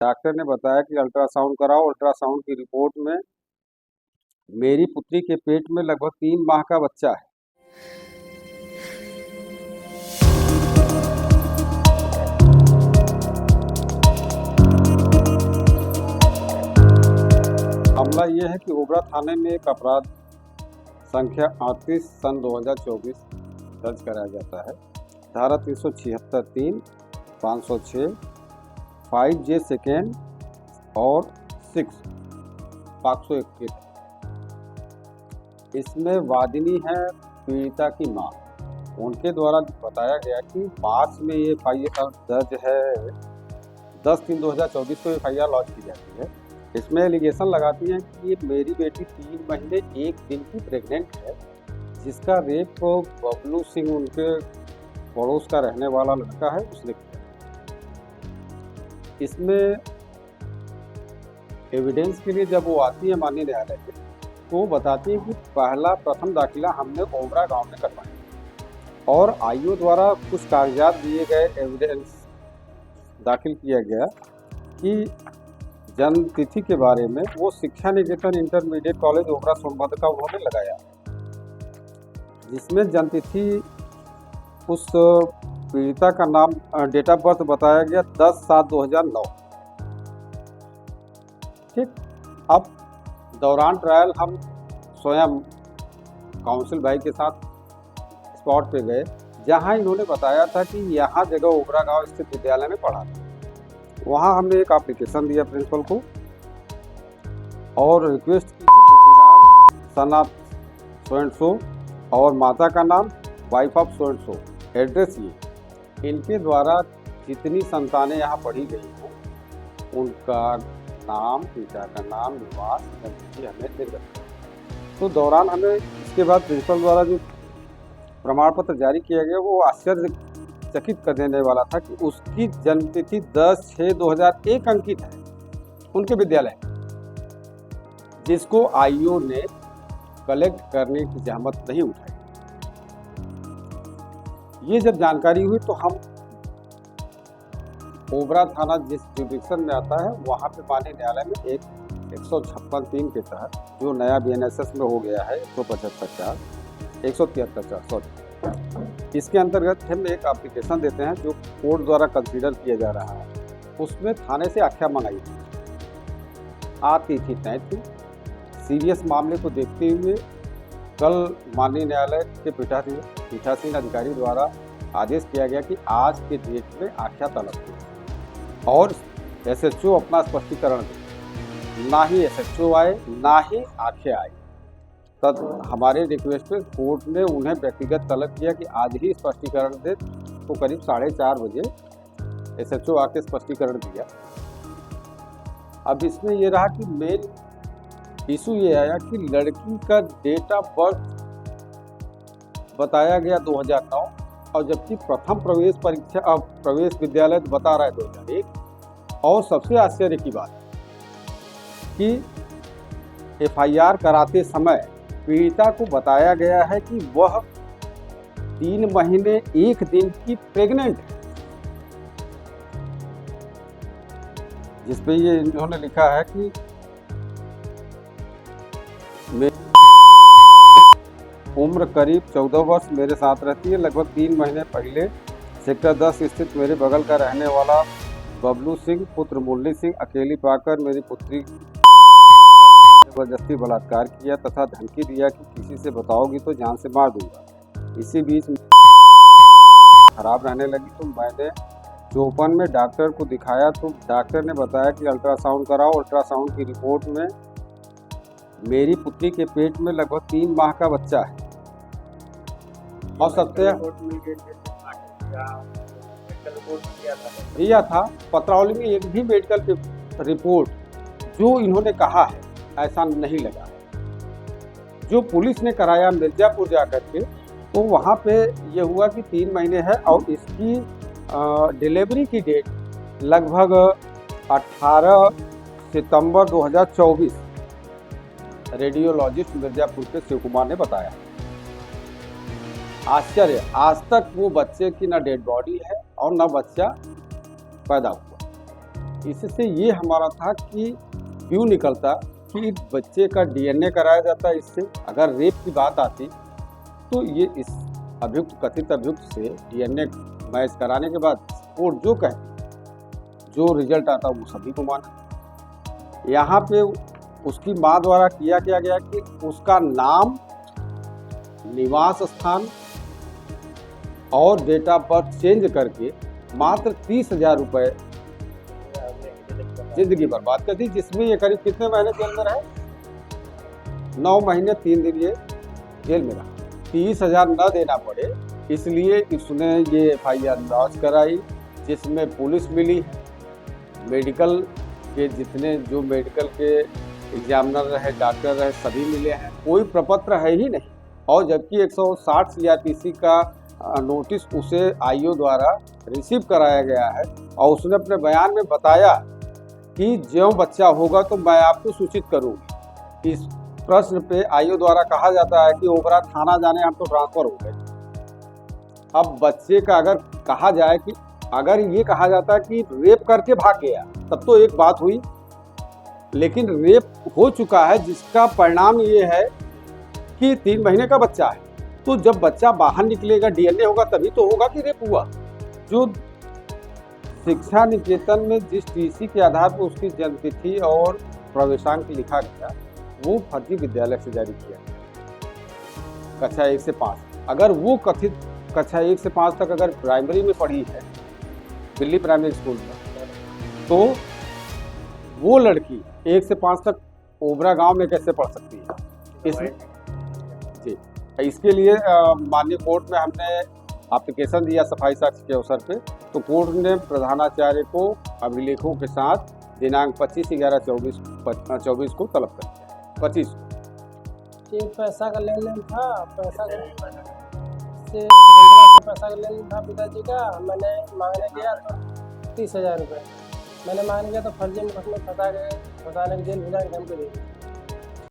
Doctor ने बताया कि अल्ट्रासाउंड कराओ। अल्ट्रासाउंड की रिपोर्ट में मेरी पुत्री के पेट में लगभग 3 माह का बच्चा है। मामला ये है कि ओबरा थाने में एक अपराध संख्या 38 सन 2024 दर्ज कराया जाता है। धारा 376(3), 506, 5J सेकेंड और 6 पॉक्सो एक्ट के। इसमें वादिनी है पीड़िता की मां। उनके द्वारा बताया गया कि मार्च में ये FIR दर्ज है, 10/3/2024 को FIR लॉन्च की जाती है। इसमें एलिगेशन लगाती हैं कि ये मेरी बेटी 3 महीने 1 दिन की प्रेग्नेंट है, जिसका रेप बबलू सिंह, उनके पड़ोस का रहने वाला लड़का है, उसने किया। इसमें एविडेंस के लिए जब वो आती है माननीय न्यायालय में, तो बताती है कि प्रथम दाखिला हमने ओबरा गांव में करवाया और आईओ द्वारा कुछ कागजात दिए गए, एविडेंस दाखिल किया गया कि जन्म तिथि के बारे में वो शिक्षा निकेतन इंटरमीडिएट कॉलेज ओबरा सोनभद्र का उन्होंने लगाया, जिसमें जन्म तिथि उस पीड़िता का नाम, डेट ऑफ बर्थ बताया गया 10/7/2009। ठीक। अब दौरान ट्रायल हम स्वयं काउंसिल भाई के साथ स्पॉट पे गए, जहां इन्होंने बताया था कि यहाँ जगह ओबरा गांव स्थित विद्यालय में पढ़ा था। वहाँ हमने एक एप्लीकेशन दिया प्रिंसिपल को और रिक्वेस्ट की कि Buddhiram son of so and so और माता का नाम wife of so and so, address ये, इनके द्वारा जितनी संतानें यहाँ पढ़ी गई हैं उनका नाम, पिता का नाम, निवास, हमें निर्गत। तो दौरान हमें इसके बाद प्रिंसिपल द्वारा जो प्रमाण पत्र जारी किया गया वो आश्चर्यचकित कर देने वाला था कि उसकी जन्मतिथि 10/6/2001 अंकित है उनके विद्यालय, जिसको आईओ ने कलेक्ट करने की जहमत नहीं उठाई। ये जब जानकारी हुई तो हम ओबरा थाना जिस जुडिक्शन में आता है वहाँ पे माननीय न्यायालय में एक 156(3) के तहत, जो नया BNSS में हो गया है 173(4), सॉरी, इसके अंतर्गत हम एक एप्लीकेशन देते हैं जो कोर्ट द्वारा कंसीडर किया जा रहा है। उसमें थाने से आख्या मंगाई थी, आती थी तय थी। सीरियस मामले को देखते हुए कल माननीय न्यायालय के पीठासीन अधिकारी द्वारा आदेश किया गया कि आज के डेट में आख्या तलब हो और SHO अपना स्पष्टीकरण दे। ना ही SHO आए, ना ही आख्या आई। तब हमारे रिक्वेस्ट पे कोर्ट ने उन्हें व्यक्तिगत तलब किया कि आज ही स्पष्टीकरण दे। तो करीब 4:30 बजे SHO आके स्पष्टीकरण दिया। अब इसमें ये रहा कि मेन इशू ये आया कि लड़की का डेट ऑफ बर्थ बताया गया 2009 और जबकि प्रथम प्रवेश विद्यालय बता रहा है 2001। और सबसे आश्चर्य की बात कि FIR कराते समय पीड़िता को बताया गया है कि वह 3 महीने 1 दिन की प्रेग्नेंट है, जिसपे ये इन्होंने लिखा है कि मेरी उम्र करीब 14 वर्ष मेरे साथ रहती है। लगभग 3 महीने पहले सेक्टर 10 स्थित मेरे बगल का रहने वाला बबलू सिंह पुत्र मुरली सिंह अकेली पाकर मेरी पुत्री जबरदस्ती बलात्कार किया तथा धमकी दिया कि किसी से बताओगी तो जान से मार दूंगा। इसी बीच खराब रहने लगी तो मैंने चौपन में डॉक्टर को दिखाया तो डॉक्टर ने बताया कि अल्ट्रासाउंड कराओ। अल्ट्रासाउंड की रिपोर्ट में मेरी पुत्री के पेट में लगभग 3 माह का बच्चा है। और सबसे दिया था पत्रावली में एक भी मेडिकल रिपोर्ट जो इन्होंने कहा है ऐसा नहीं लगा। जो पुलिस ने कराया मिर्जापुर जाकर के, तो वहाँ पे ये हुआ कि 3 महीने है और इसकी डिलीवरी की डेट लगभग 18 सितंबर 2024 रेडियोलॉजिस्ट मिर्जापुर के शिव कुमार ने बताया। आश्चर्य, आज तक वो बच्चे की न डेड बॉडी है और न बच्चा पैदा हुआ। इससे ये हमारा था कि क्यों निकलता कि बच्चे का डीएनए कराया जाता। इससे अगर रेप की बात आती तो ये इस अभियुक्त कथित अभियुक्त से डीएनए मैच कराने के बाद कोर्ट जो कहती, जो रिजल्ट आता वो सभी को माना। यहाँ पे उसकी माँ द्वारा किया गया कि उसका नाम, निवास स्थान और डेट ऑफ बर्थ चेंज करके मात्र 30,000 रुपये जिंदगी बर्बाद कर दी, जिसमें ये करीब कितने महीने जेल में रहे? 9 महीने 3 दिन ये जेल में रहा। 30,000 न देना पड़े इसलिए इसने ये FIR लॉन्च कराई, जिसमें पुलिस मिली है, मेडिकल के जितने जो मेडिकल के एग्जामिनर रहे, डॉक्टर रहे, सभी मिले हैं। कोई प्रपत्र है ही नहीं। और जबकि 160 CRPC का नोटिस उसे IO द्वारा रिसीव कराया गया है और उसने अपने बयान में बताया कि ज्यों बच्चा होगा तो मैं आपको सूचित करूँगी। इस प्रश्न पे IO द्वारा कहा जाता है कि ओबरा थाना जाने हम तो ट्रांसफर हो गए। अब बच्चे का अगर कहा जाए कि अगर ये कहा जाता है कि रेप करके भाग गया तब तो एक बात हुई, लेकिन रेप हो चुका है जिसका परिणाम ये है कि 3 महीने का बच्चा है। तो जब बच्चा बाहर निकलेगा, डीएनए होगा, तभी तो होगा कि रेप हुआ। जो शिक्षा निकेतन में जिस TC के आधार पर उसकी जन्मतिथि और प्रवेशांक लिखा गया वो फर्जी विद्यालय से जारी किया, कक्षा 1 से 5। अगर वो कथित कक्षा 1 से 5 तक अगर प्राइमरी में पढ़ी है, दिल्ली प्राइमरी स्कूल में, तो वो लड़की 1 से 5 तक ओबरा गांव में कैसे पढ़ सकती है? इसके लिए माननीय कोर्ट में हमने एप्लीकेशन दिया सफाई साक्ष्य के अवसर पे, तो कोर्ट ने प्रधानाचार्य को अभिलेखों के साथ दिनांक 25/11/24 को तलब कर दिया। 25 को पैसा का लेन देन था, पैसा का लेन देन था पिताजी का। मैंने मांगने गया तो 30,000 रुपये मैंने मांग लिया, तो फर्जी मुकदमे फंसाने की जेल भेजा के धमकी दी।